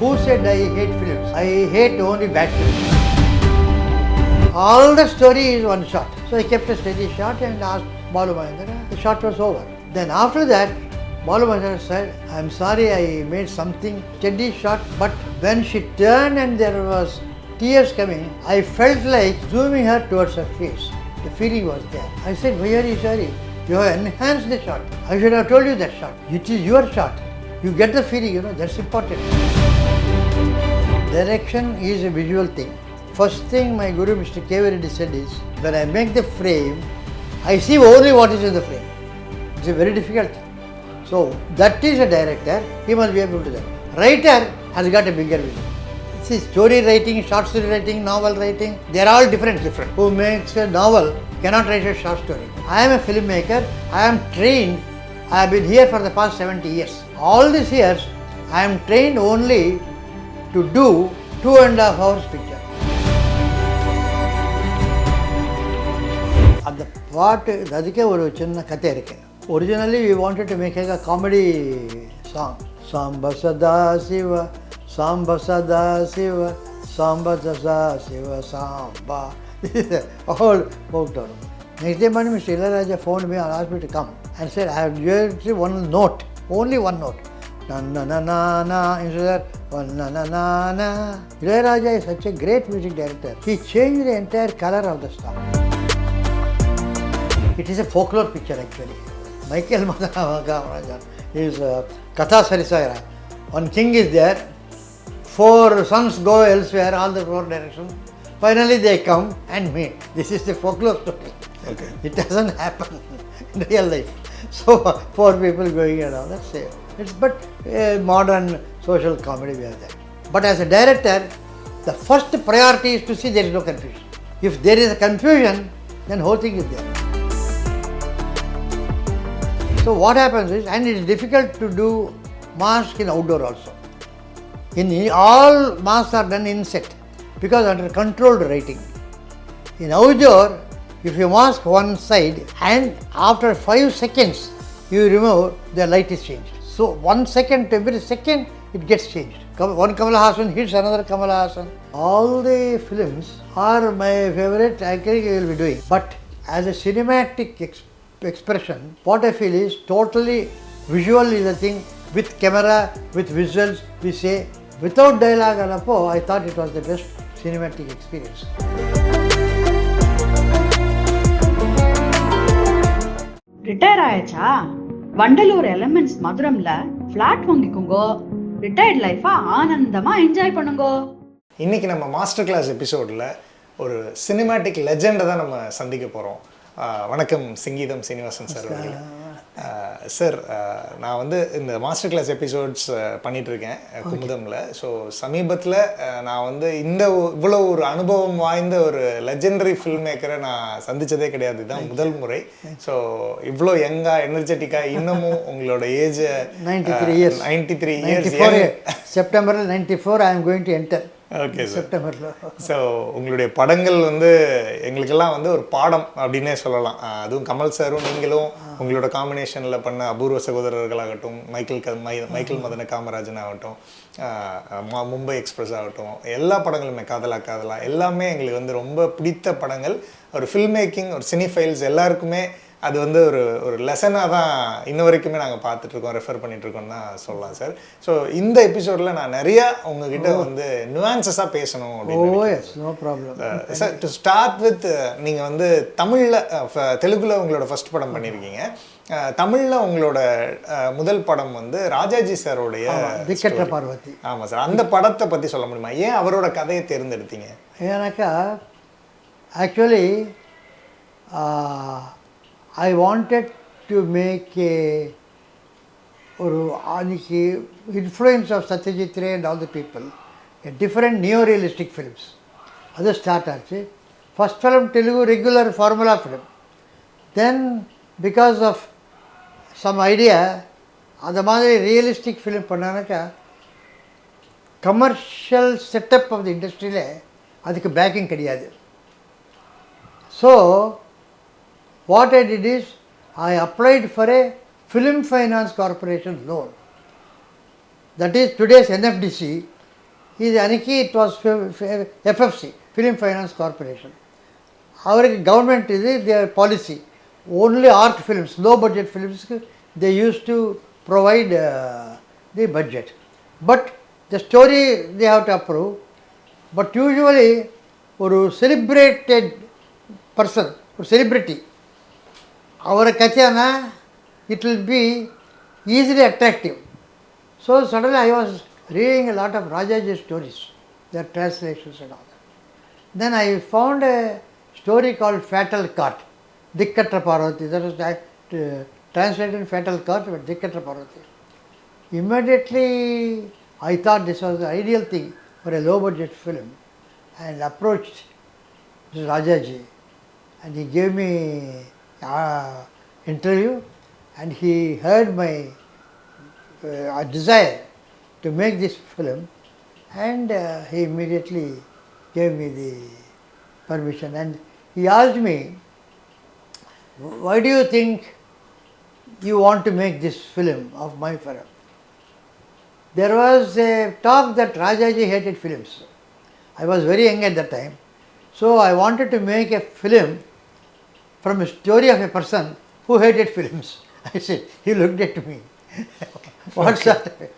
Who said I hate films? I hate only bad films. All the story is one shot. So I kept a steady shot and asked Balumahendra. The shot was over. Then after that, Balumahendra said, I'm sorry I made something steady shot, but when she turned and there was tears coming, I felt like zooming her towards her face. The feeling was there. I said, why are you sorry? You have enhanced the shot. I should have told you that shot. It is your shot. You get the feeling, that's important. Direction is a visual thing. First thing my Guru Mr. K. Reddy said is, when I make the frame, I see only what is in the frame. It's very difficult. So that is a director, he must be able to do that. Writer has got a bigger vision. See, story writing, short story writing, novel writing, they are all different. Who makes a novel cannot write a short story. I am a filmmaker, I am trained, I have been here for the past 70 years. All these years, I am trained only to do 2.5 hours picture. அந்த பாட்டு அதுக்கே ஒரு சின்ன கதை இருக்கு. Originally we wanted to make a comedy song. Samba Sada Siva, Samba Sada Siva, Samba Sada Siva, Samba. This is the whole folk tone. Next day morning, Mr. Ilaiyaraaja phoned me and asked me to come and said, I have just one note, only one note. Na na na na na, instead of na na na na. Ilaiyaraaja is such a great music director. He changed the entire color of the song. It is a folklore picture actually. Michael Madhavagam is Katha Sarisayara. One king is there, 4 sons go elsewhere, all the 4 directions. Finally they come and meet. This is the folklore story. Okay. It doesn't happen in real life. So 4 people going around, that's it. It's but modern social comedy we have that. But as a director, the first priority is to see there is no confusion. If there is a confusion, then whole thing is there. So what happens is, and it is difficult to do masks in outdoor also. In all masks are done in set because under controlled writing. In outdoor, if you mask one side and after 5 seconds you remove, the light is changed. So 1 second to every second it gets changed. One Kamal Haasan hits another Kamal Haasan. All the films are my favorite, I think I will be doing. But as a cinematic expression, what I feel is totally visual is the thing. With camera, with visuals, we say, without dialogue and apo, I thought it was the best cinematic experience. Retire ஆயாச்சா? Vandalur elements மதுரம்ல flat வாங்கிக்கோங்கோ. Retired லைஃபா ஆனந்தமா enjoy பண்ணுங்கோ. இன்னைக்கு நம்ம master class எபிசோடில் ஒரு சினிமேட்டிக் லெஜெண்டை தான் நம்ம சந்திக்க போகிறோம். வணக்கம் சிங்கீதம் சீனிவாசன் சார் அவர்களே. சார், நான் வந்து இந்த மாஸ்டர் கிளாஸ் எபிசோட்ஸ் பண்ணிகிட்ருக்கேன் குமுதமில். ஸோ சமீபத்தில் நான் வந்து இவ்வளோ ஒரு அனுபவம் வாய்ந்த ஒரு லெஜெண்டரி ஃபில்ம் மேக்கரை நான் சந்தித்ததே கிடையாது. இதுதான் முதல் முறை. ஸோ இவ்வளோ யங்காக எனர்ஜெட்டிக்காக இன்னமும் உங்களோட ஏஜ் 93 years. செப்டம்பரில் 94 I am going to enter. Okay sir. So உங்களுடைய படங்கள் வந்து எங்களுக்கெல்லாம் வந்து ஒரு பாடம் அப்படின்னே சொல்லலாம். அதுவும் கமல் சாரும் நீங்களும் உங்களோட காம்பினேஷனில் பண்ண அபூர்வ சகோதரர்களாகட்டும், மைக்கேல் மதன காமராஜன் ஆகட்டும், மும்பை எக்ஸ்பிரஸ் ஆகட்டும், எல்லா படங்களுமே காதலா எல்லாமே எங்களுக்கு வந்து ரொம்ப பிடித்த படங்கள். ஒரு ஃபில்ம் மேக்கிங், ஒரு சினிஃபைல்ஸ் எல்லாருக்குமே அது வந்து ஒரு லெசனாக தான் இன்ன வரைக்குமே நாங்கள் பார்த்துட்ருக்கோம், ரெஃபர் பண்ணிகிட்ருக்கோம் தான் சொல்லலாம் சார். ஸோ இந்த எபிசோடில் நான் நிறையா உங்ககிட்ட வந்து நுவான்சஸாக பேசணும் அப்படின்னு சார். டு ஸ்டார்ட் வித், நீங்கள் வந்து தமிழில் தெலுங்குல உங்களோட ஃபர்ஸ்ட் படம் பண்ணியிருக்கீங்க. தமிழில் உங்களோட முதல் படம் வந்து ராஜாஜி சாரோடைய பார்வதி. ஆமாம் சார், அந்த படத்தை பற்றி சொல்ல முடியுமா? ஏன் அவரோட கதையை தேர்ந்தெடுத்தீங்க? ஏன்னாக்கா actually I wanted to make அன்னைக்கு influence of Satyajit Ray and all the people, a different neo-realistic films. அது ஸ்டார்ட் ஆச்சு. First film Telugu regular formula film. Then because of some idea அந்த மாதிரி ரியலிஸ்டிக் ஃபிலிம் பண்ணானாக்கா கமர்ஷியல் செட்டப் ஆஃப் தி இண்டஸ்ட்ரியில் அதுக்கு backing கிடையாது. So what I did is, I applied for a Film Finance Corporation loan. That is today's NFDC. Is Aniki, it was FFC, Film Finance Corporation. Our government is their policy. Only art films, low budget films, they used to provide the budget. But the story they have to approve. But usually, a celebrated person, a celebrity, our kachana, it will be easily attractive. So suddenly I was reading a lot of Rajaji stories, their translations and all that. Then I found a story called Fatal Cart, Dikkatra Parvati. That was translated Fatal Cart, but Dikkatra Parvati. Immediately I thought this was the ideal thing for a low budget film and approached Rajaji, and he gave me interview, and he heard my desire to make this film, and he immediately gave me the permission, and he asked me, why do you think you want to make this film of my film? There was a talk that Rajaji hated films. I was very young at that time, so I wanted to make a film from a story of a person who hated films. I said, he looked at me. What's that?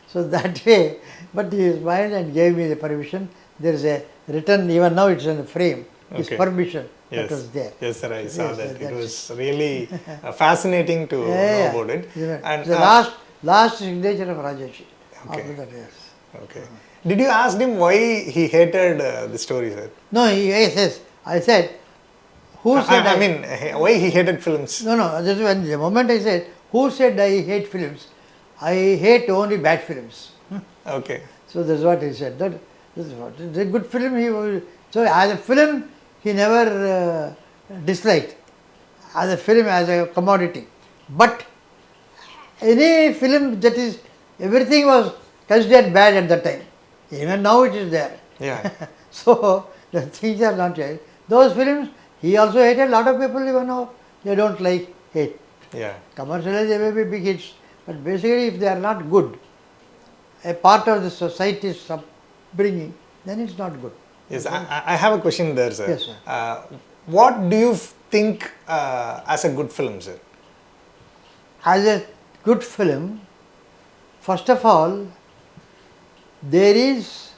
So that way, but he smiled and gave me the permission. There is a written, even now it's in the frame, his permission that was there. Yes, sir, I saw that. It was really fascinating to know about it. And the last signature of Rajaji. Okay. After that, yes. Okay. Did you ask him why he hated the story, sir? No, yes. I said, who said I mean, why he hated films? No, this is when the moment I said, who said I hate films? I hate only bad films. Okay. So that's what he said. This is what. It's a good film. So as a film, he never disliked. As a film, as a commodity. But any film that is, everything was considered bad at that time. Even now it is there. Yeah. So the things are not right. Those films, he also hated. A lot of people even now, they don't like hate. Yeah. Commercially they may be big hits, but basically if they are not good, a part of the society's upbringing, then it's not good. Yes, I have a question there, sir. Yes, sir. What do you think as a good film, sir? As a good film, first of all, there is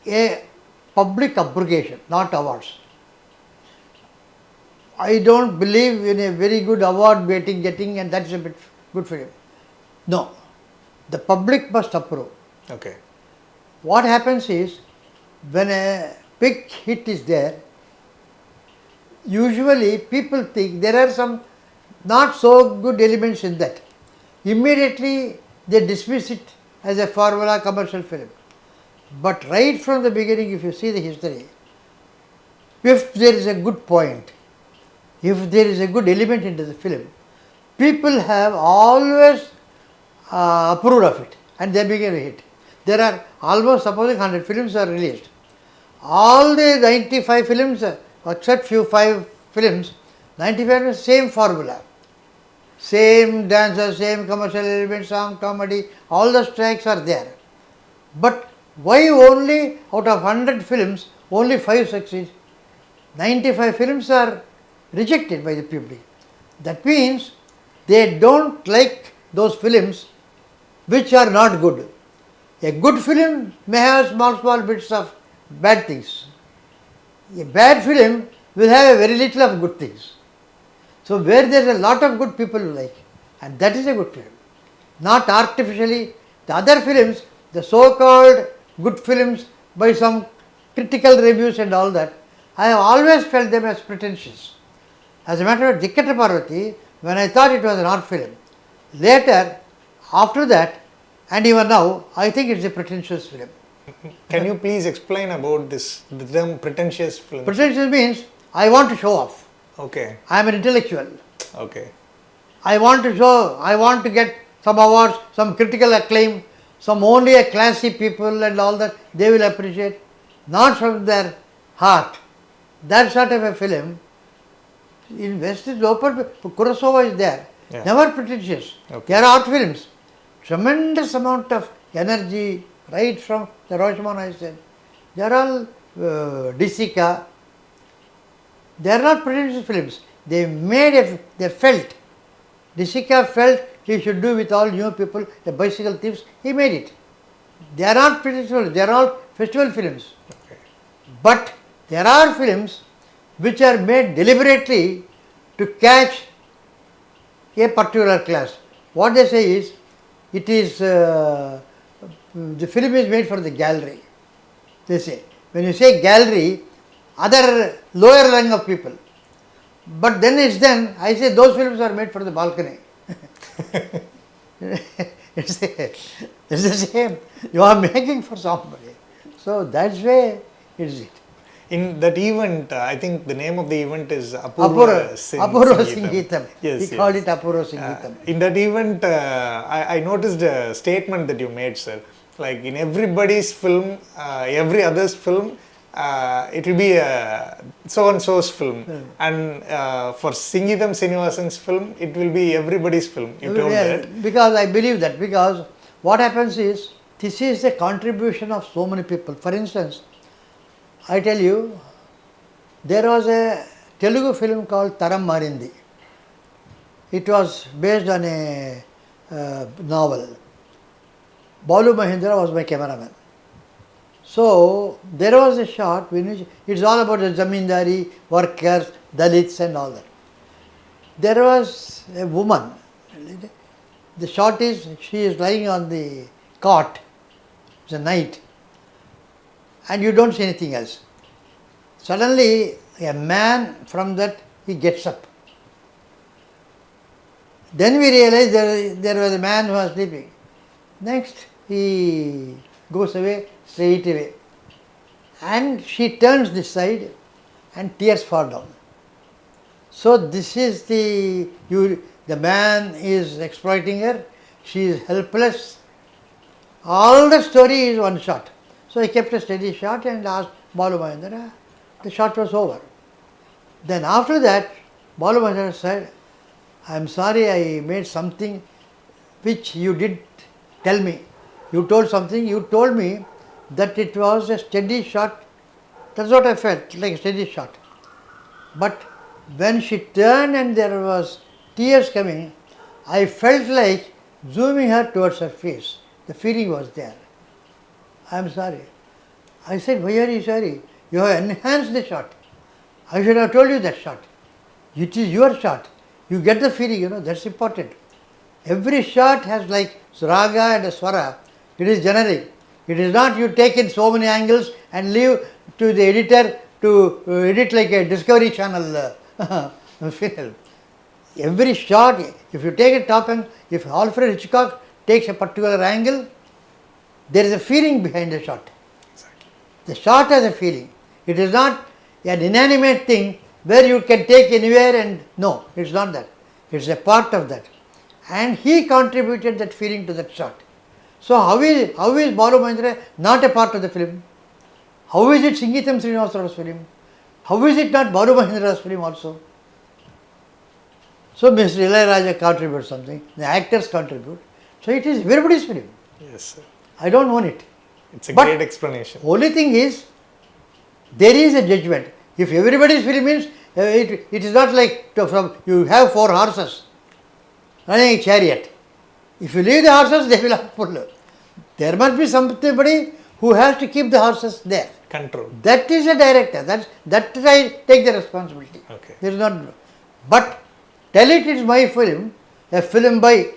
a public appreciation, not awards. I don't believe in a very good award getting and that's a bit good film. No, the public must approve. Okay. What happens is, when a big hit is there, usually people think there are some not so good elements in that. Immediately they dismiss it as a formula commercial film. But right from the beginning, if you see the history, if there is a good point, if there is a good element into the film, people have always approved of it and they became a hit. There are almost, supposing 100 films are released. All the 95 films, except few 5 films, 95 is same formula. Same dancers, same commercial elements, song, comedy, all the strikes are there. But why only out of 100 films, only 5 succeed? 95 films are rejected by the public. That means they don't like those films which are not good. A good film may have small bits of bad things. A bad film will have a very little of good things. So where there is a lot of good, people like, and that is a good film. Not artificially. The other films, the so-called good films by some critical reviews and all that, I have always felt them as pretentious. As a matter of fact, Dikkatra Parvati, when I thought it was an art film, later, after that, and even now, I think it's a pretentious film. Can you please explain about this, the term pretentious film? Pretentious means, I want to show off. Okay. I am an intellectual. Okay. I want to show, I want to get some awards, some critical acclaim, some only a classy people and all that, they will appreciate, not from their heart. That sort of a film, in West is open, Kurosawa is there, never pretentious. Okay. There are art films, tremendous amount of energy, right from the Rajman I said. They are all Disika. They are not pretentious films. They made they felt. Disika felt he should do with all new people, the bicycle thieves. He made it. They are not pretentious films. They are all festival films. Okay. But there are films which are made deliberately to catch a particular class. What they say is, it is the film is made for the gallery. They say, when you say gallery, other lower rung of people. But then I say those films are made for the balcony. It's the same. You are making for somebody. So that's way it is it. In that event, I think the name of the event is Apoorvasingeetam. Yes, He called it Apoorvasingeetam. In that event, I noticed a statement that you made, sir. Like in everybody's film, every other's film, it will be so and so's film, and for Singeetam Srinivasan's film, it will be everybody's film. You told that. Because I believe that, because what happens is, this is the contribution of so many people. For instance, I tell you, there was a Telugu film called Taram Marindi. It was based on a novel. Balumahendra was my cameraman. So there was a shot in which it's all about the zamindari, workers, Dalits and all that. There was a woman. The shot is, she is lying on the cot. It's a night. And you don't see anything else. Suddenly, a man from that, he gets up. Then we realize there was a man who was sleeping. Next, he goes away, straight away. And she turns this side and tears fall down. So this is the man is exploiting her, she is helpless. All the story is one shot. So I kept a steady shot and asked Balumahendra. The shot was over. Then after that, Balumahendra said, I am sorry I made something which you did tell me. You told something, you told me that it was a steady shot. That's what I felt, like a steady shot. But when she turned and there was tears coming, I felt like zooming her towards her face. The feeling was there. I am sorry. I said, why are you sorry? You have enhanced the shot. I should have told you that shot. It is your shot. You get the feeling, that's important. Every shot has like raga and a swara. It is generic. It is not you take in so many angles and leave to the editor to edit like a Discovery Channel film. Every shot, if you take a top angle, if Alfred Hitchcock takes a particular angle, there is a feeling behind the shot. Exactly. The shot has a feeling. It is not an inanimate thing where you can take anywhere and no, it's not that. It's a part of that. And he contributed that feeling to that shot. So how is Balumahendra not a part of the film? How is it Singeetam Srinivasa Rao's film? How is it not Balumahendra's film also? So Mr. Ilaiyaraaja contributes something, the actors contribute. So it is everybody's film. Yes, sir. I don't own it. It's a great explanation. Only thing is, there is a judgment. If everybody's film means, it is not like you have 4 horses running a chariot. If you leave the horses, they will have pull. There must be somebody who has to keep the horses there. Control. That is a director. That I take the responsibility. Okay. There is not. But tell it is my film, a film by.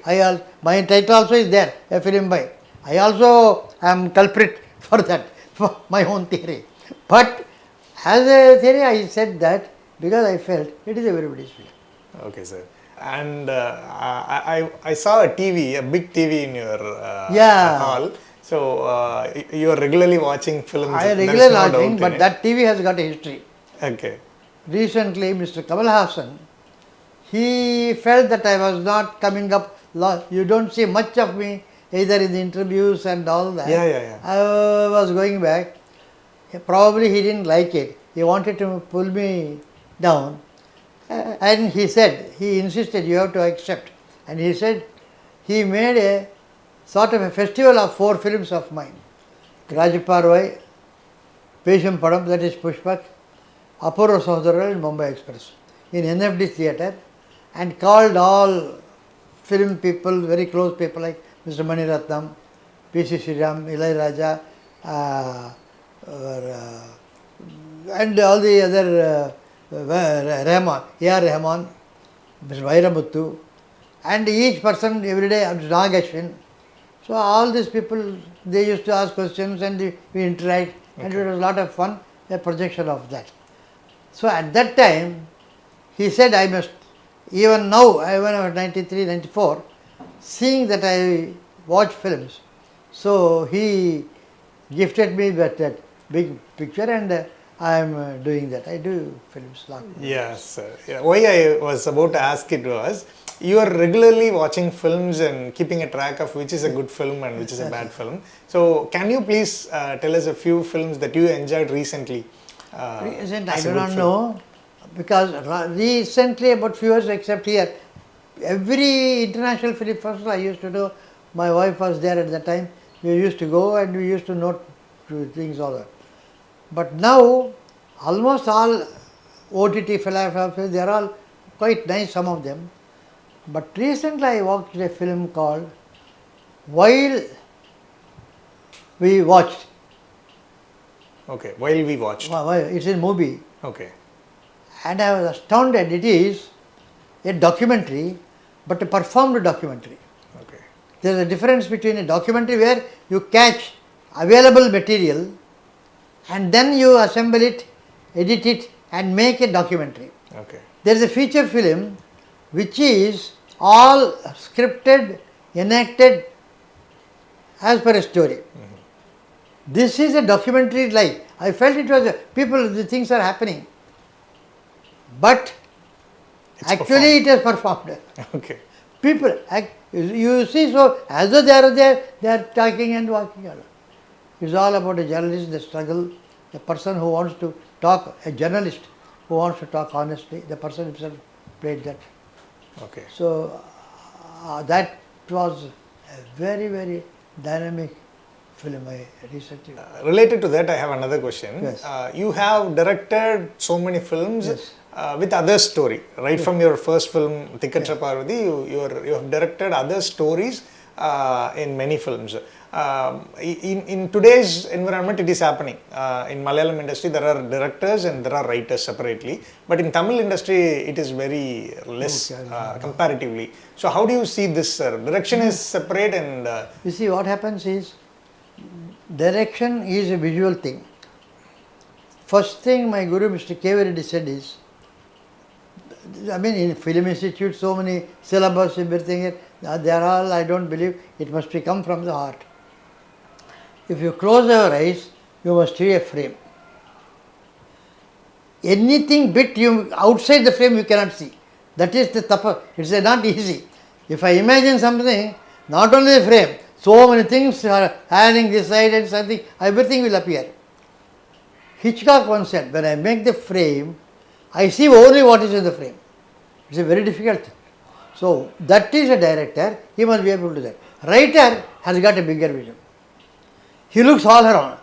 My title also is there, a film by. I also am culprit for that, for my own theory. But as a theory, I said that because I felt it is everybody's film. Okay, sir. And I saw a TV, a big TV in your hall. So you are regularly watching films. I am regularly watching, but that TV has got a history. Okay. Recently, Mr. Kamal, he felt that I was not coming up. You don't see much of me either in the interviews and all that. Yeah. I was going back. Probably he didn't like it. He wanted to pull me down. And he insisted, you have to accept. And he said, he made a sort of a festival of 4 films of mine. rajaparvai, pesumpadam, that is Pushpak, apoorvasingeetam and mumbaiexpress in NFD theatre, and called all film people, very close people like Mr. Maniratnam, P.C. Sriram, Ilaiyaraaja, and all the other Rahman, A.R. Rahman, Mr. Vairamuthu, and each person every day, Nagesh. So all these people, they used to ask questions and we interact, and it was a lot of fun, a projection of that. So at that time, he said, I must, even now, when I was 93, 94, seeing that I watch films, so he gifted me that big picture, and I am doing that. I do films. Yes, sir. Yeah. Why I was about to ask it was, you are regularly watching films and keeping a track of which is a good film and which is a bad film. So, can you please tell us a few films that you enjoyed recently? Recent, I do not know, because recently, about few years except here, every international film festival I used to do, my wife was there at that time, we used to go and we used to note things all that. But now, almost all OTT films, they are all quite nice, some of them. But recently I watched a film called While We Watched. Okay, While We Watched. It's a movie. Okay. And I was astounded. It is a documentary, but a performed documentary. Okay. There is a difference between a documentary where you catch available material and then you assemble it, edit it and make a documentary. Okay. There is a feature film which is all scripted, enacted as per a story. This is a documentary like, I felt it was the things are happening. But It's actually it is performed. Okay. People, you see, so as though they are there, they are talking and walking along. It's all about a journalist, the struggle, a person who wants to talk, a journalist who wants to talk honestly, the person himself played that. Okay. So that was a very, very dynamic film I recently. Related to that, I have another question. Yes. You have directed so many films Yes. with other story. Right from your first film, Rajaparvai, you have directed other stories in many films. In today's environment, it is happening. In Malayalam industry, there are directors and there are writers separately. But in Tamil industry, it is very less comparatively. So how do you see this, sir? Direction is separate and... You see, what happens is, direction is a visual thing. First thing my Guru Mr. K. Reddy said is, I mean, in Film Institute, so many syllabus, everything, they are all, I don't believe, it must be come from the heart. If you close your eyes, you must see a frame. Anything bit you outside the frame you cannot see. That is the tapa. It's not easy. If I imagine something, not only the frame, so many things are adding this side and something, everything will appear. Hitchcock once said, when I make the frame, I see only what is in the frame. It's a very difficult thing. So that is a director, he must be able to do that. Writer has got a bigger vision. He looks all around.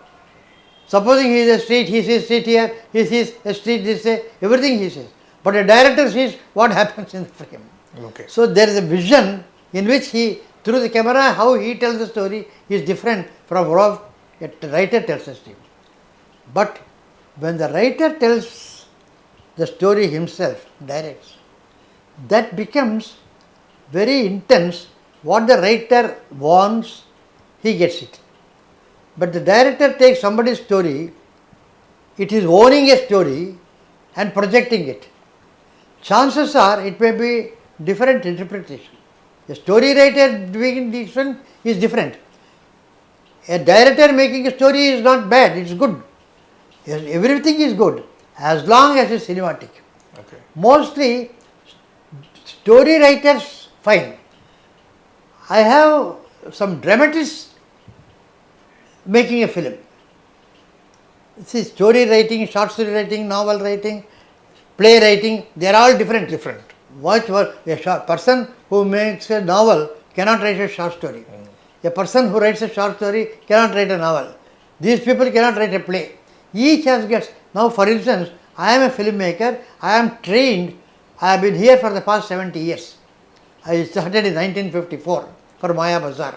Supposing he is a street, he sees street here, he sees a street this way, everything he sees. But a director sees what happens in the frame. Okay. So there is a vision in which he, through the camera, how he tells the story is different from how a writer tells the story. But when the writer tells the story himself, directs, that becomes very intense. What the writer wants, he gets it. But the director takes somebody's story, it is owning a story and projecting it. Chances are it may be different interpretation. A story writer doing different is different. A director making a story is not bad, it's good. Everything is good as long as it's cinematic. Okay. Mostly story writers, fine. I have some dramatists making a film. See, story writing, short story writing, novel writing, play writing, they are all different. A person who makes a novel cannot write a short story. A person who writes a short story cannot write a novel. These people cannot write a play. Each has gets. Now, for instance, I am a filmmaker. I am trained. I have been here for the past 70 years. I started in 1954 for Maya Bazaar.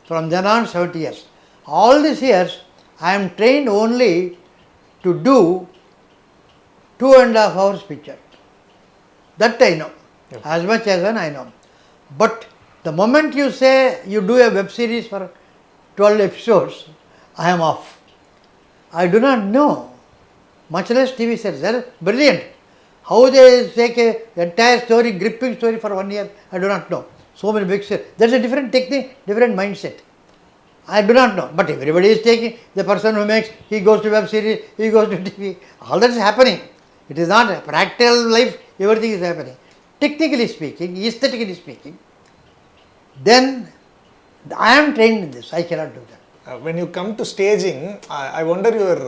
From then on, 70 years. All these years, I am trained only to do 2.5 hours picture. That I know. Yep. As much as one I know. But the moment you say you do a web series for 12 episodes, I am off. I do not know. Much less TV series. They are brilliant. How they take an entire story, gripping story for 1 year, I do not know. So many big series. There is a different technique, different mindset. I do not know. But everybody is taking, the person who makes, he goes to web series, he goes to TV. All that is happening. It is not a practical life, everything is happening. Technically speaking, aesthetically speaking, then I am trained in this. I cannot do that. When you come to staging, I wonder your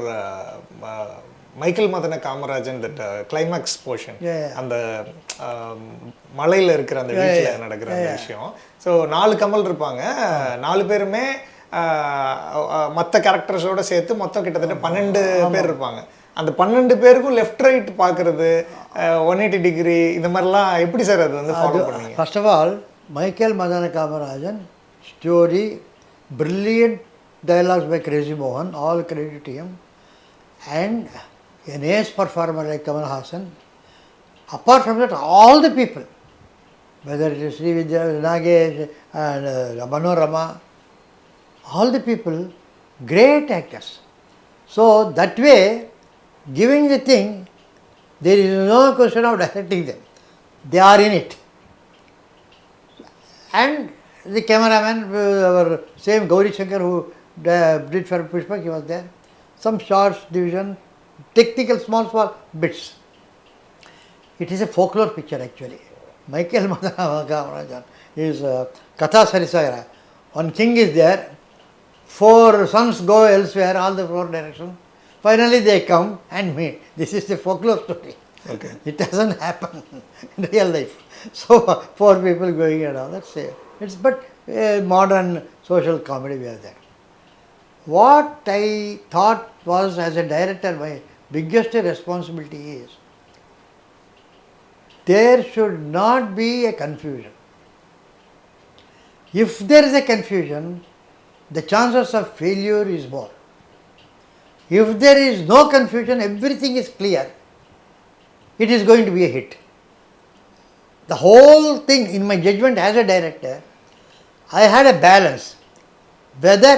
Michael Madana Kamarajan, that climax portion. அந்த மலையில் இருக்கிற அந்த வீட்டில் நடக்கிற அந்த விஷயம். So 4 Kamal இருப்பாங்க, 4 பேருமே மற்ற கேரக்டர்ஸோடு சேர்த்து மொத்தம் கிட்டத்தட்ட 12 பேர் இருப்பாங்க. அந்த 12 பேருக்கும் லெஃப்ட் ரைட் பார்க்குறது 180 டிகிரி இந்த மாதிரிலாம் எப்படி சார் அது வந்து ஃபாலோ பண்ணீங்க? First of all Michael Madana Kamarajan story, brilliant dialogues by Crazy Mohan, all credit to him, and an ace performer like Kamal Hassan. Apart from that, all the people, whether it is Srividya, Nagesh and Manorama, all the people, great actors. So that way, giving the thing, there is no question of directing them. They are in it. And the cameraman, our same Gauri Shankar who did for Pushpak, he was there. Some shots, division, technical small bits. It is a folklore picture actually. Michael Madana Kamarajan is Katha Sarisayara. One king is there, 4 sons go elsewhere, all the 4 directions. Finally they come and meet. This is the folklore story. Okay. It doesn't happen in real life. So 4 people going and all that. It's but modern social comedy we are there. What I thought was, as a director, my biggest responsibility is there should not be a confusion. If there is a confusion, the chances of failure is more. If there is no confusion, everything is clear, it is going to be a hit. The whole thing, in my judgment as a director, I had a balance. Whether,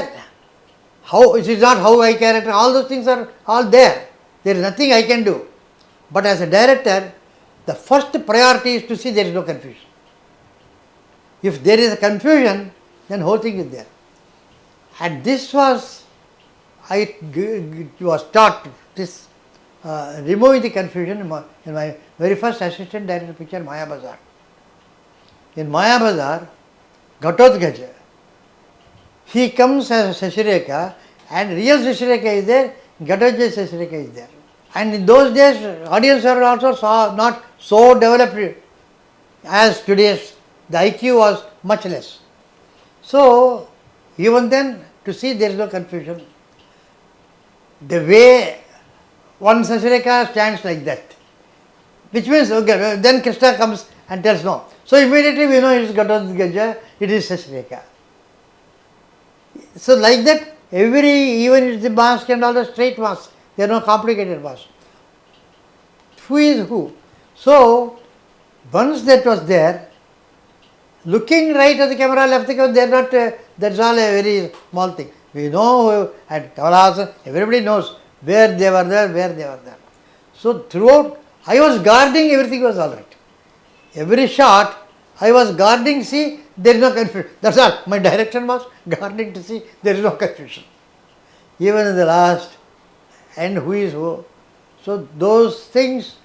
how, it is not how I character, all those things are all there. There is nothing I can do. But as a director, the first priority is to see there is no confusion. If there is a confusion, then whole thing is there. And this was, I was taught this, removing the confusion in my very first assistant director picture, Maya Bazaar. In Maya Bazaar, Ghatotkacha, he comes as Sasireka, and real Sasireka is there, Ghatotkacha Sasireka is there. And in those days, audience are also not so developed as today's. The IQ was much less. So, even then, to see there is no confusion, the way one Sasireka stands like that, which means, okay, then Krishna comes and tells no. So immediately we know it is Ghatotkacha, it is Sasireka. So like that, even if the mask and all the straight masks, there are no complicated masks. Who is who? So, once that was there, looking right at the camera, left the camera, they are not, that's all a very small thing. We know, at Kamal Hassan, everybody knows where they were there. So throughout, I was guarding, everything was all right. Every shot, I was guarding, see, there is no confusion. That's all. My direction was guarding to see there is no confusion. Even in the last, and who is who. So those things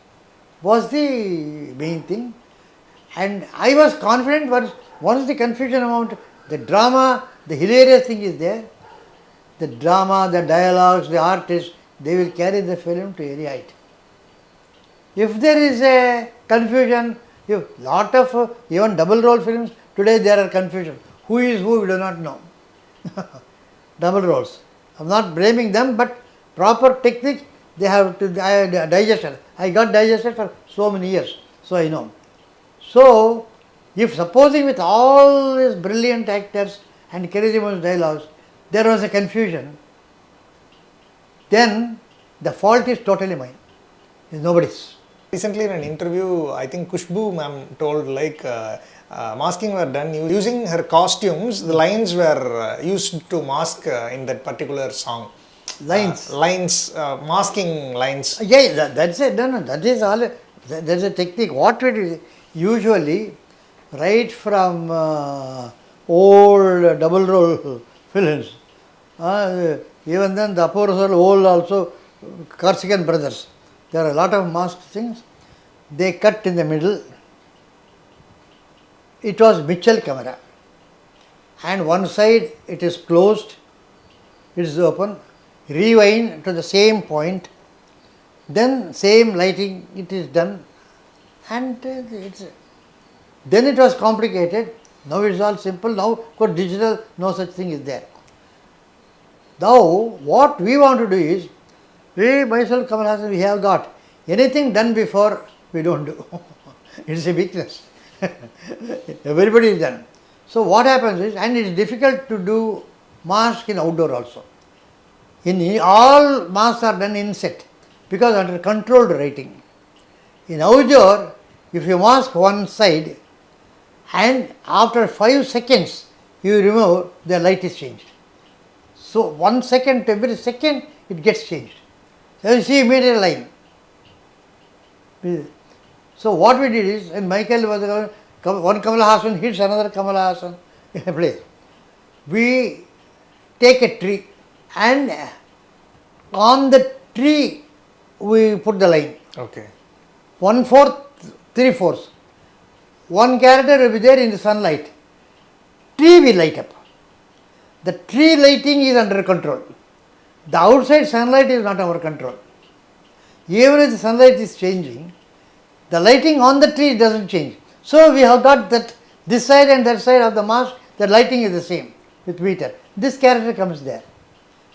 was the main thing. And I was confident once the confusion amount, the drama, the hilarious thing is there. The drama, the dialogues, the artists, they will carry the film to any height. If there is a confusion, lot of even double role films, today there are confusion. Who is who, we do not know. Double roles. I'm not blaming them, but proper technique they have to digested. I got digested for so many years, so I know. So, if supposing with all these brilliant actors and charismatic dialogues, there was a confusion, then the fault is totally mine. It's nobody's. Recently in an interview, I think Kushbu ma'am told like masking were done using her costumes. The lines were used to mask in that particular song. Lines. Masking lines. Yeah, that's it. No, that is all. That's a technique. What we do usually, right from old double roll films, even then the apoorvasingeetam old also, Corsican brothers. There are a lot of masked things. They cut in the middle. It was Mitchell camera, and one side it is closed, it is open. Rewind to the same point, then same lighting it is done, and then it was complicated. Now it is all simple. Now for digital, no such thing is there. Now what we want to do is, we myself, Kamal Hassan, we have got anything done before we don't do. It's a weakness. Everybody is done. So what happens is, and it is difficult to do mask in outdoor also. In all masks are done in set because under controlled writing. In outdoor, if you mask one side and after 5 seconds you remove, the light is changed. So 1 second to every second it gets changed. So you see immediate line. So what we did is, and Michael was one Kamal Hassan hits another Kamal Hassan in a place. We take a tree and on the tree we put the line. Okay. 1/4, 3/4. One character will be there in the sunlight. Tree will light up. The tree lighting is under control. The outside sunlight is not our control. Even if the sunlight is changing, the lighting on the tree doesn't change. So we have got that this side and that side of the mask, the lighting is the same with meter. This character comes there.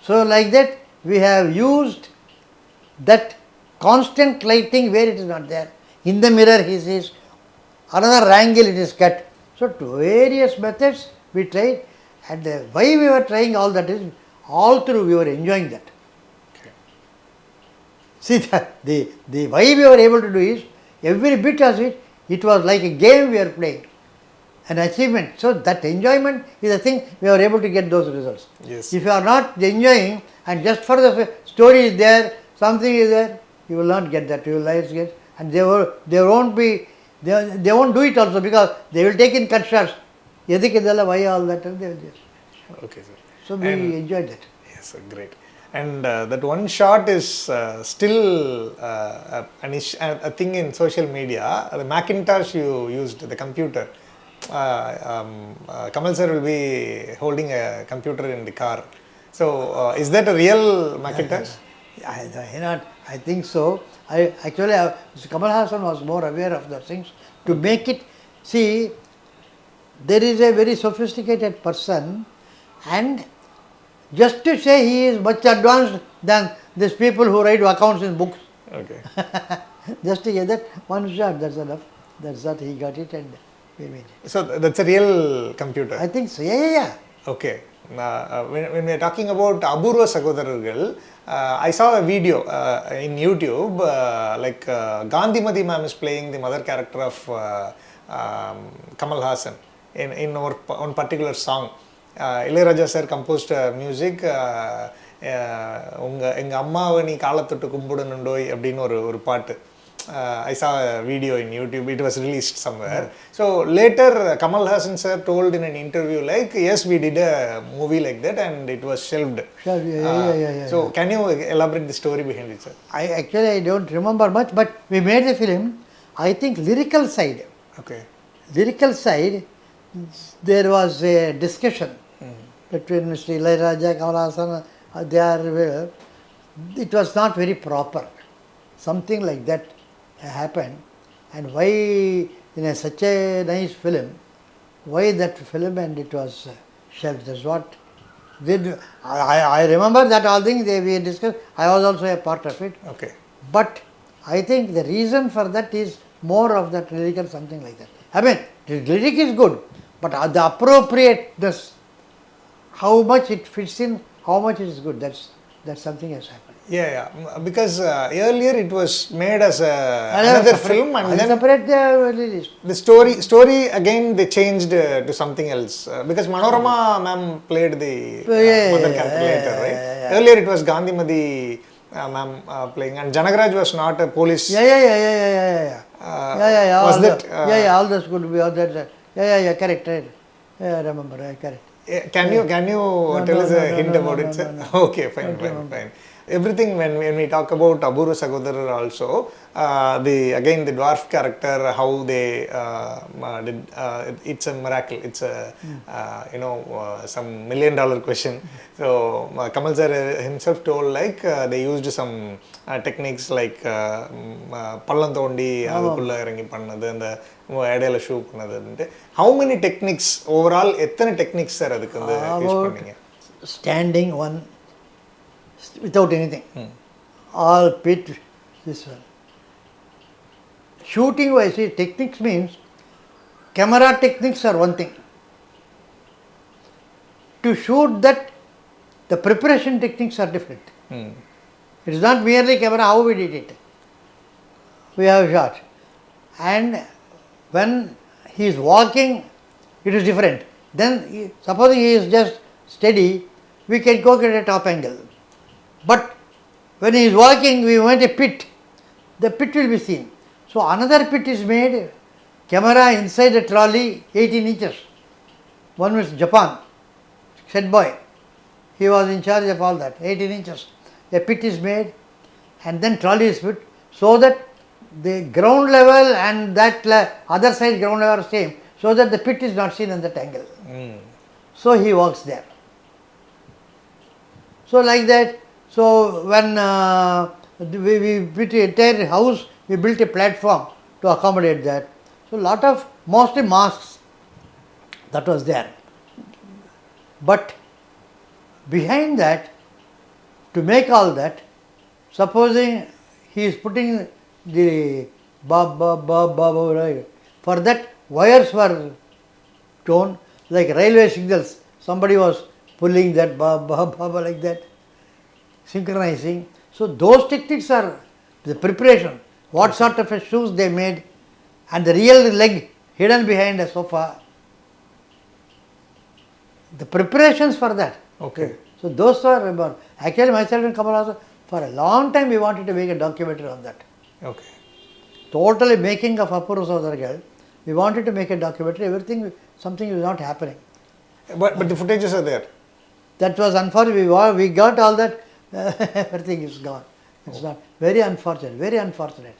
So like that we have used that constant lighting where it is not there. In the mirror he sees, another angle it is cut. So to various methods we tried, and why we were trying all that is, all through we were enjoying that. Okay. See, the why we were able to do is, every bit of it, it was like a game we were playing, an achievement. So that enjoyment is the thing we were able to get those results. Yes. If you are not enjoying and just for the story is there, something is there, you will not get that. You will get, and they won't do it also because they will take in cut shots. Why all that? They will just. Okay, sir. So we enjoyed that. Yes, sir, great. And that one shot is still a thing in social media. The Macintosh you used, the computer. Kamal sir will be holding a computer in the car. So is that a real Macintosh? I think so. Kamal Hassan was more aware of the things to make it. See, there is a very sophisticated person, and just to say he is much advanced than these people who write accounts in books. Okay. Just to get that one shot, that's enough. That's what he got it and we made it. So that's a real computer? I think so. Yeah. Okay. When we are talking about Apoorva Sagodharargal, I saw a video in YouTube, like Gandhimati ma'am is playing the mother character of Kamal Hassan in one particular song. Ilaiyaraaja sir composed music. எங்க அம்மாவை நீ காலத்தொட்டு கும்பிடணுண்டோய் அப்படின்னு ஒரு பாட்டு. I saw a video in YouTube. It was released somewhere. So later Kamal Hassan sir told in an interview like, yes, we did a movie like that and it was shelved. So can you elaborate the story behind it, sir? I don't remember much, but we made the film. I think lyrical side. Okay. Lyrical side, there was a discussion between Mr. Ilaiyaraaja, Kamal Hassan. It was not very proper. Something like that happened, and why in such a nice film, why that film, and it was shelved. That's what I remember that all things we discussed. I was also a part of it. Okay. But I think the reason for that is more of that lyric or something like that. I mean, the lyric is good, but the appropriateness, how much it fits in, how much it is good, that's something has happened. Because earlier it was made as another film, and then separate the release. the story again they changed to something else because Manorama ma'am played the mother character later, right? Earlier it was Gandhimati ma'am playing, and Janagaraj was not a police. Was that? All those could be all that. Correct, right. I remember, correct. Can you tell us a hint about it, sir? Okay, fine. Everything when we talk about Apoorva Sagodarar also, the dwarf character, how they did, it's a miracle. It's a some $1 million question. So Kamal sir himself told like they used some techniques like pallam thondi அதுக்குள்ள இறங்கி பண்ணது அந்த இடையில ஷூ பண்ணதுன்ட்டு. How many techniques overall, எத்தனை techniques sir அதுக்கு வந்து யூஸ் பண்ணீங்க? Standing one without anything. All pit this one. Shooting wise, techniques means camera techniques are one thing. To shoot that, the preparation techniques are different. It is not merely camera, how we did it. We have shot. And when he is walking, it is different. Then, supposing he is just steady, we can go at a top angle. But when he is walking, we want a pit. The pit will be seen. So another pit is made, camera inside the trolley, 18 inches. One was Japan, shed boy. He was in charge of all that, 18 inches. A pit is made and then trolley is put so that the ground level and that other side ground level are same, so that the pit is not seen in that angle. So he walks there. So like that, so when we built the entire house, we built a platform to accommodate that. So lot of, mostly masks, that was there. But behind that, to make all that, supposing he is putting the for that wires were torn like railway signals. Somebody was pulling that like that, synchronizing. So those techniques are the preparation. What sort of a shoes they made, and the real leg hidden behind a sofa. The preparations for that. Okay. So those are about. Actually, myself and Kamal also, for a long time we wanted to make a documentary on that. Okay. Totally making of Apoorva Sagodarar, we wanted to make a documentary. Everything, something is not happening. But the footages are there. That was unfortunate. We got all that. Everything is gone. It's not very unfortunate. Very unfortunate.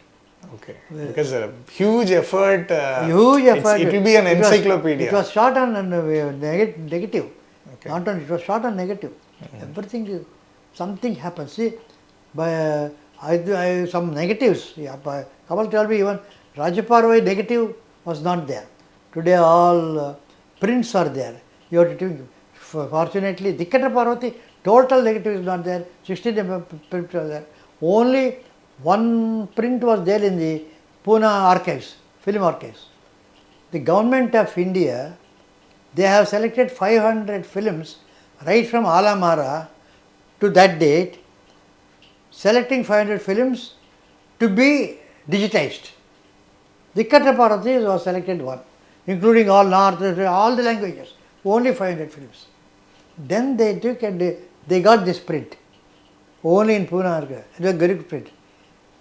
Okay. Because a huge effort. Huge effort. It will be an encyclopedia. It was shot on negative. Okay. Not on. It was shot on negative. Everything. Something happens. See, by some negatives. Kamal told me even rajaparvai negative was not there. Today all prints are there. You have to think. Fortunately, Dikkata Parvati, total negative is not there. 16 prints are there. Only one print was there in the Pune archives, film archives. The government of India, they have selected 500 films right from Alamara to that date, selecting 500 films to be digitized. Dikkata Parvati was selected one, including all North, all the languages, only 500 films. Then they took and they got this print, only in Pune archive. It was a very good print.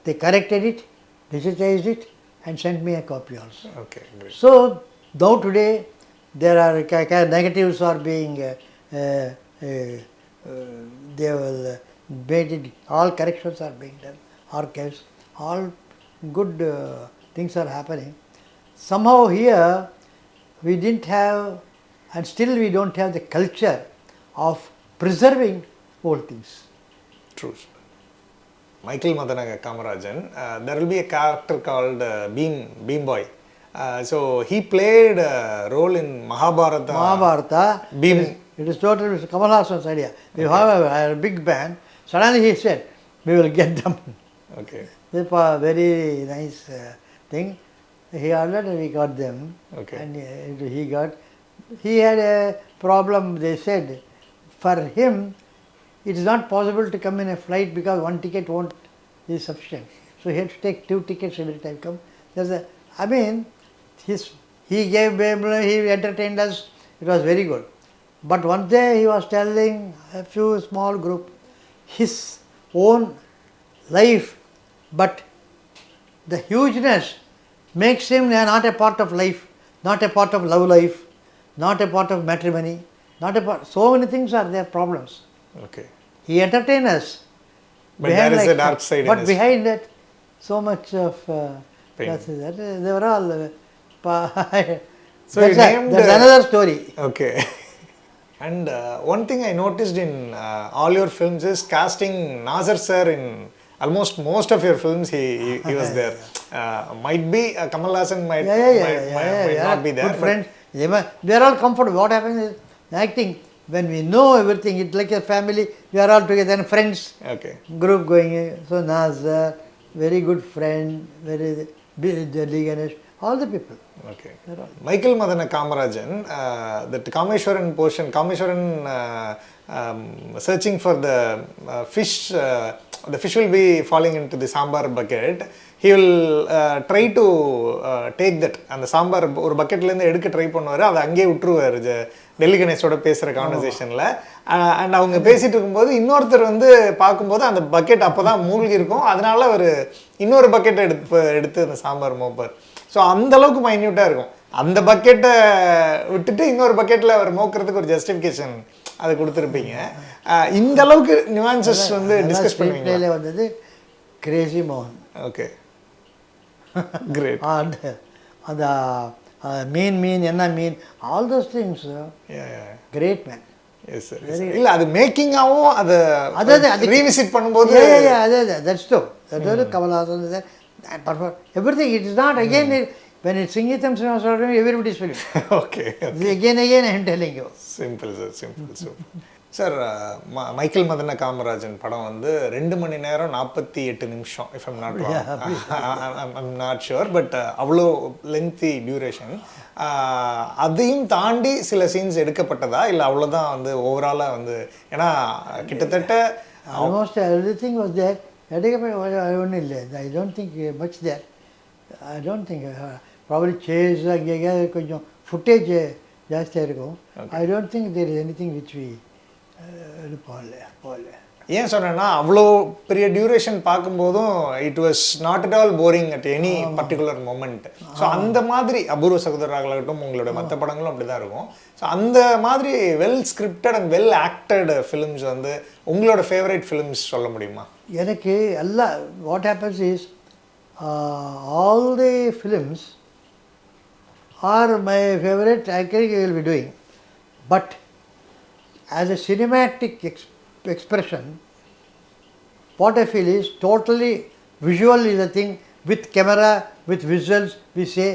They corrected it, digitized it, and sent me a copy also. Okay, great. So now today there are negatives are being they will made it. All corrections are being done. Archives, all good things are happening. Somehow here we didn't have, and still we don't have the culture of preserving old things. True. Michael Madanaga Kamarajan, there will be a character called Beam Boy. So he played a role in Mahabharata. Mahabharata. Beam It is totally Mr. Kamal Hassan's idea. We have a big band. Suddenly he said, we will get them. Okay. This was a very nice thing. He already we got them. Okay. And he had a problem, they said. For him, it is not possible to come in a flight because one ticket won't be sufficient. So he had to take 2 tickets every time come. He entertained us. It was very good. But one day he was telling a few small group his own life, but the hugeness makes him not a part of life, not a part of love life, not a part of matrimony, not a part. So many things are there, problems. Okay. He entertains us. But there is a dark side. But behind that, so much of pain. They were all. So that's another story. Okay. And one thing I noticed in all your films is casting Nazar sir in almost most of your films. He was there. Might be Kamal Hassan might not be there. Good friends. They are all comfortable. What happens is acting. When we know everything, it's like a family. We are all together and friends. Okay. Group going. So Nazar, very good friend, very Delhi Ganesh, all the people. Okay. Michael Madana Kamarajan, that Kameshwaran portion, searching for the fish will be falling into the sambar bucket. He will try to take that. And the sambar ஒரு பக்கெட்ல இருந்து எடுக்க try பண்ணுவாரு. அதை அங்கேயே விட்டுருவாரு டெல்லி கணேஷோட பேசுற கான்வர்சேஷன்ல. And அவங்க பேசிட்டு இருக்கும்போது இன்னொருத்தர் வந்து பார்க்கும்போது அந்த பக்கெட் அப்பதான் மூழ்கி இருக்கும். அதனால அவர் இன்னொரு பக்கெட்டை எடுத்து அந்த சாம்பார் மோப்பார். ஸோ அந்த அளவுக்கு மைன்யூட்டாக இருக்கும். அந்த பக்கெட்டை விட்டுட்டு இன்னொரு பக்கெட்டில் அவர் மோக்கிறதுக்கு ஒரு ஜஸ்டிஃபிகேஷன் அதை கொடுத்துருப்பீங்க. இந்த அளவுக்கு நியூவான்சஸ் வந்து டிஸ்கஸ் பண்ணுவீங்க. வந்தது கிரேசி மோகன். Okay, great. அந்த மீன் என்ன மீன், all those things, great man. Yes sir. இல்லை அது மேக்கிங்காகவும் அதை ரீவிசிட் பண்ணும்போது that's true. That Kamalhaasan everything. It is not again when it's Singeetam Srinivasa Rao, everybody is feeling. Okay. Again I am telling you. Simple sir, simple. Sir, Michael Madana Kamarajan படம் வந்து 2 மணி நேரம் 48 நிமிஷம், if I'm not wrong. I'm not sure, but அவ்வளோ lengthy duration. அதையும் தாண்டி சில scenes எடுக்கப்பட்டதா இல்லை அவ்வளோதான் வந்து ஓவராலாக வந்து, ஏன்னா கிட்டத்தட்ட almost everything was there. I don't think much there. I don't think probably chase கொஞ்சம் ஃபுட்டேஜ் ஜாஸ்தியாக இருக்கும். I don't think there is anything which we போகல. ஏன் சொன்னேன்னா அவ்வளோ பெரிய டியூரேஷன் பார்க்கும்போதும் it was not at all boring at any particular moment. So அந்த மாதிரி அபூர்வ சகோதரர்களாகட்டும் உங்களோட மற்ற படங்களும் அப்படி தான் இருக்கும். ஸோ அந்த மாதிரி well scripted and well acted films வந்து உங்களோட ஃபேவரட் ஃபிலிம்ஸ் சொல்ல முடியுமா? எனக்கு எல்லாம் what happens is all the films R my favourite. Actually will be doing, but as a cinematic expression, what I feel is totally visual is a thing. With camera, with visuals, we say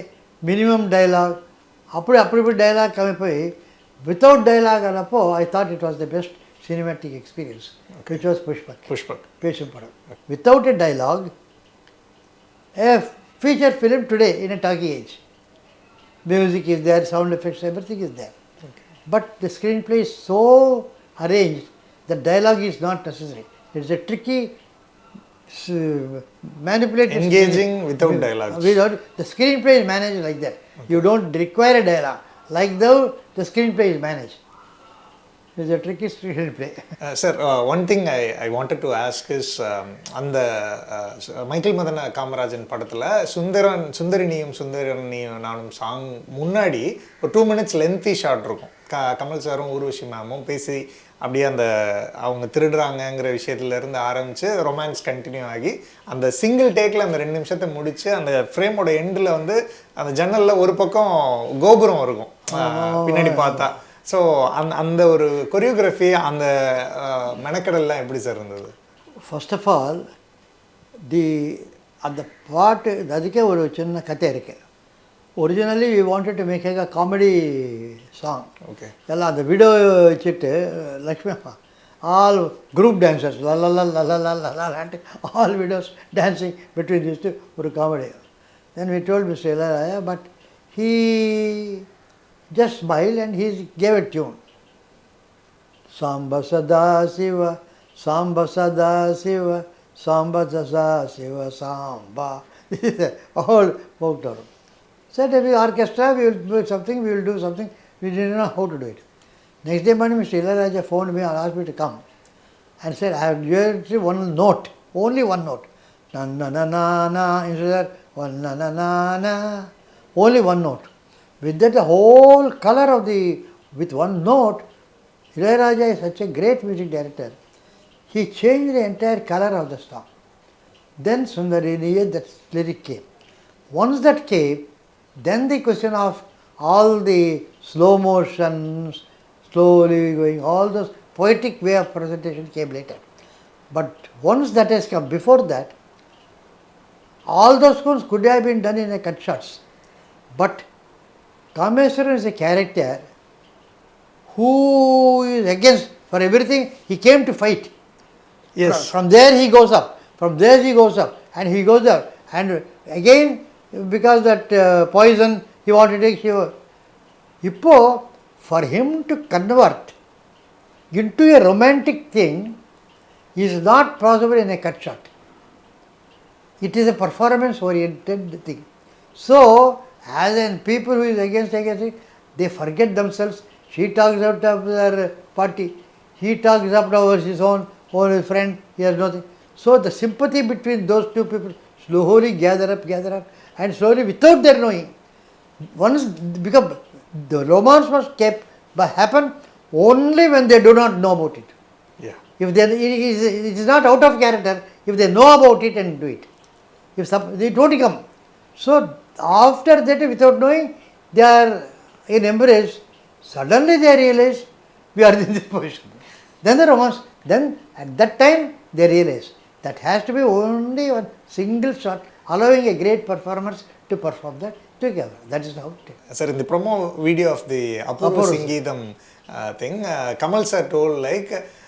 minimum dialogue. அப்படி dialogue கம்மி போய் without dialogue ஆனப்போ I thought it was the best cinematic experience, which was pesumpadam. Without a dialogue, a feature film today in a talkie age, music is there, sound effects, everything is there. But the screenplay is so arranged that dialogue is not necessary. It's a tricky, manipulated, engaging without dialogue. The screenplay is managed like that. You don't require a dialogue. Like though the screenplay is managed. It's a tricky screenplay. Sir, one thing I wanted to ask is அந்த Michael Madana Kamarajan படத்தில் சுந்தரினியும் நானும் song முன்னாடி ஒரு 2 minutes lengthy shot இருக்கும். கமல் சாரும் ஊர்வசி மேமும் பேசி அப்படியே அந்த அவங்க திருடுறாங்கங்கிற விஷயத்துலேருந்து ஆரம்பித்து ரொமான்ஸ் கண்டினியூ ஆகி அந்த சிங்கிள் டேக்கில் அந்த 2 நிமிஷத்தை முடித்து அந்த ஃப்ரேமோட எண்டில் வந்து அந்த ஜன்னலில் ஒரு பக்கம் கோபுரம் இருக்கும் பின்னாடி பார்த்தா. ஸோ அந்த ஒரு கொரியோகிராஃபி, அந்த மெனக்கடல்லாம் எப்படி சார் இருந்தது? ஃபர்ஸ்ட் ஆஃப் ஆல் அந்த பாட்டு அதுக்கே ஒரு சின்ன கதை இருக்குது. Originally, we wanted to make a comedy song. Okay. The video chitte, Lakshmi Amma, all group dancers, la la la la la la la la, and all videos dancing between these two for a comedy. Then we told Mr. Ilaiyaraaja, but he just smiled and he gave a tune. Samba Sada Siva, Samba Sada Siva, Samba Sada Siva, Samba. This is a whole folk term. Said every orchestra, we will do something, we will do something. We didn't know how to do it. Next day morning, Mr. Ilaiyaraaja phoned me and asked me to come. And said, I have heard one note, only one note. Na na na na na, instead of that, one na na na na. Only one note. With that, the whole color of with one note, Ilaiyaraaja is such a great music director. He changed the entire color of the song. Then Sundariniye, that lyric came. Once that came, then the question of all the slow motions, slowly going, all those poetic way of presentation came later. But once that has come, before that, all those films could have been done in a cut shots. But Kameswaran is a character who is against, for everything, he came to fight. Yes. From there he goes up, from there he goes up, and he goes up. And again, because that poison, he wanted to take Shiva. Hippo, for him to convert into a romantic thing is not possible in a cut shot. It is a performance-oriented thing. So, as in people who is against it, they forget themselves. She talks out of their party, he talks up over his own friend, he has nothing. So, the sympathy between those two people slowly gather up, and slowly, without their knowing, once, because the romance must happen only when they do not know about it. Yeah. If it is not out of character, if they know about it and do it. If they don't come. So, after that, without knowing, they are in embrace. Suddenly they realize, we are in this position. Then the romance, then at that time they realize that has to be only one single shot, allowing a great performance to perform that together. That is how it is. Sir, in the promo video of the Apoorvasingeetam thing, Kamal sir told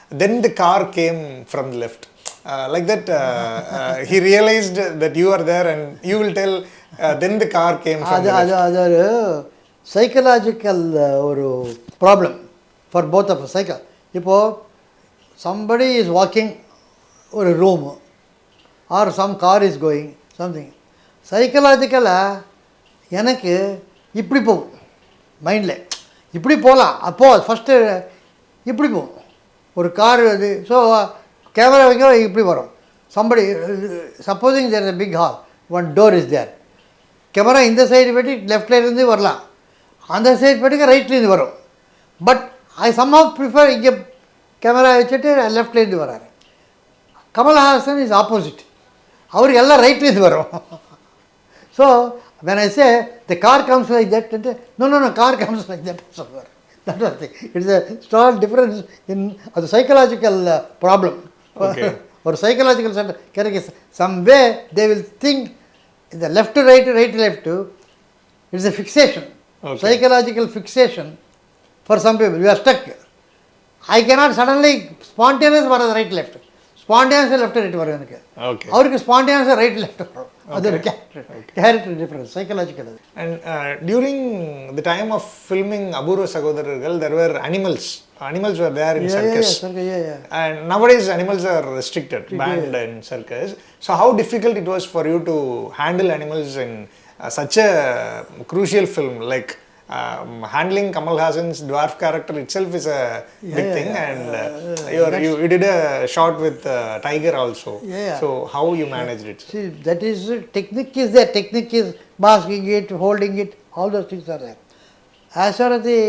then the car came from the left. Like that, he realized that you are there and you will tell, then the car came from the left. That's psychological problem for both of us. If somebody is walking or a room or some car is going, something. Psychological, எனக்கு இப்படி போகும் மைண்டில் இப்படி போகலாம் அப்போது first இப்படி போகும் ஒரு கார் இது ஸோ கேமரா வைக்க இப்படி வரும் somebody supposing there is a big hall, one door is there, camera இந்த சைடு போய்ட்டு லெஃப்ட்லேருந்து வரலாம், அந்த சைடு போய்ட்டு ரைட்லேருந்து வரும். பட் ஐ somehow prefer இங்கே கேமரா வச்சுட்டு லெஃப்ட்லேருந்து வராரு. கமல்ஹாசன் இஸ் ஆப்போசிட், அவருக்கு எல்லாம் ரைட்லேருந்து வரும். So when I say the car comes like that, no, car comes like that somewhere. That's the thing. It's a strong difference in the psychological problem. Okay. Or psychological center. Some way they will think in the left to right to left to. It's a fixation. Okay. Psychological fixation for some people. We are stuck. I cannot suddenly spontaneous for the right left. Spontaneous left right வரும் எனக்கு. Okay. அவருக்கு spontaneous right left வரும். அது ஒரு character difference, psychological. And during the time of filming Apoorva Sagodharargal, there were animals. Animals were there in circus. Yeah. And nowadays animals are restricted, banned in circus. So how difficult it was for you to handle animals in such a crucial film like handling Kamal Hassan's dwarf character itself is a big thing, and you did a shot with tiger also. So how you managed it? See, that is technique is there. Technique is masking it, holding it, all those things are there. As far as the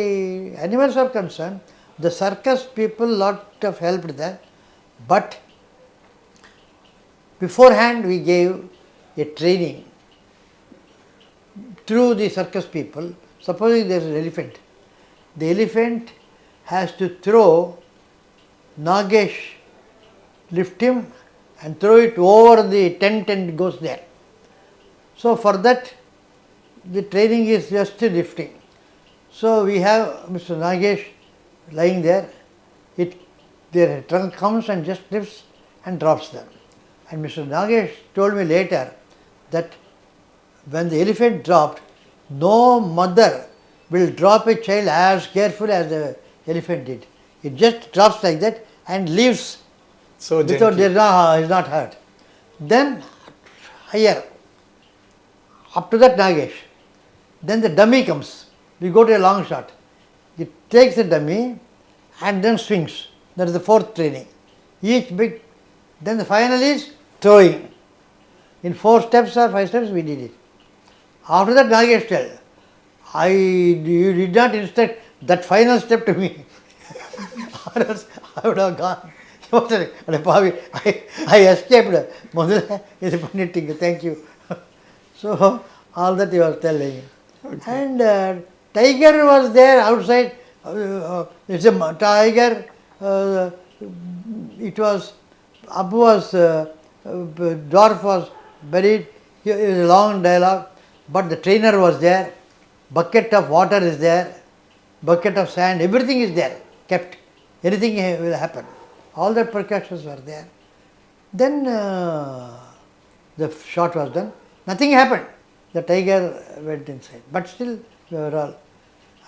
animals are concerned, the circus people lot of helped there, but beforehand we gave a training through the circus people. Supposing there is an elephant, the elephant has to throw Nagesh, lift him and throw it over the tent and it goes there. So for that the training is just lifting. So we have Mr. Nagesh lying there. Their trunk comes and just lifts and drops them. And Mr. Nagesh told me later that when the elephant dropped, no mother will drop a child as carefully as the elephant did. It just drops like that and leaves So without gently. is not hurt. Then higher, up to that Nagesh. Then the dummy comes. We go to a long shot. It takes the dummy and then swings. That is the fourth training. Each big, then the final is throwing. In 4 steps or 5 steps we did it. After that Nagesh tell, you did not instruct that final step to me. Or else I would have gone. I escaped. Modula is a funny thing. Thank you. So all that he was telling. Okay. And tiger was there outside. It's a tiger. It was Abu was dwarf was buried. It was a long dialogue. But the trainer was there. Bucket of water is there. Bucket of sand. Everything is there. Kept. Anything will happen. All the precautions were there. Then the shot was done. Nothing happened. The tiger went inside. But still we were all.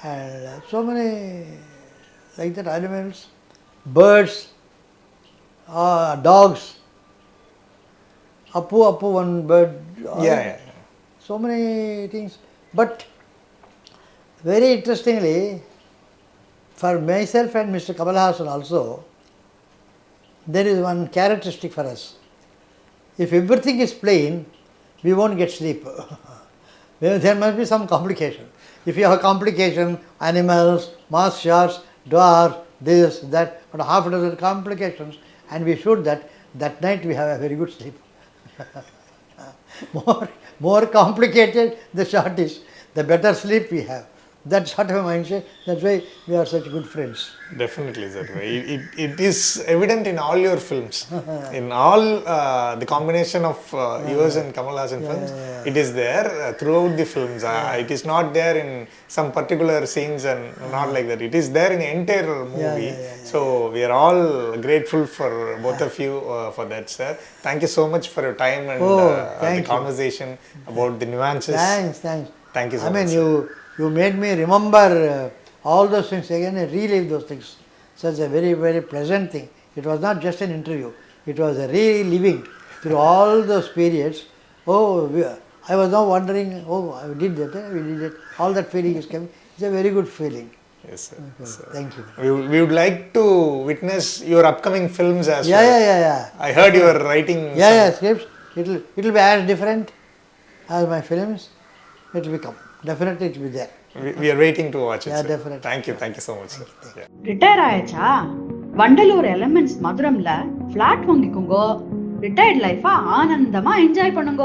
And so many like that animals, birds, dogs. Apu, one bird. Yeah. So many things. But very interestingly, for myself and Mr. Kamal also, there is one characteristic for us. If everything is plain, we won't get sleep. There must be some complication. If you have a complication, animals, mass shots, dwarfs, this, that, but half a dozen complications, and we shoot that night we have a very good sleep. More complicated the shot is, the better sleep we have. That's sort of a mindset. That's why we are such good friends. Definitely that way. It is evident in all your films. In all the combination of yours and Kamal Hassan films, it is there throughout the films. It is not there in some particular scenes and not like that. It is there in the entire movie. So we are all grateful for both of you for that, sir. Thank you so much for your time and the conversation about the nuances. Thanks. Thank you so much. You made me remember all those things again and relive those things. Such a very, very pleasant thing. It was not just an interview. It was a reliving through all those periods. I was now wondering, I did that, we did it. All that feeling is coming. It's a very good feeling. Yes, sir. Okay. Yes, sir. Thank you. We would like to witness your upcoming films as well. Yeah. I heard you are writing Scripts. It'll be as different as my films. It will become. Definitely it will be there. We are waiting to watch it. Yeah, sir. definitely. Thank you so much, sir. Yeah. Retire ஆயாச்சா Vandalur elements மதுரம்ல flat வாங்கிக்கோங்க retired லைஃபா ஆனந்தமா enjoy பண்ணுங்க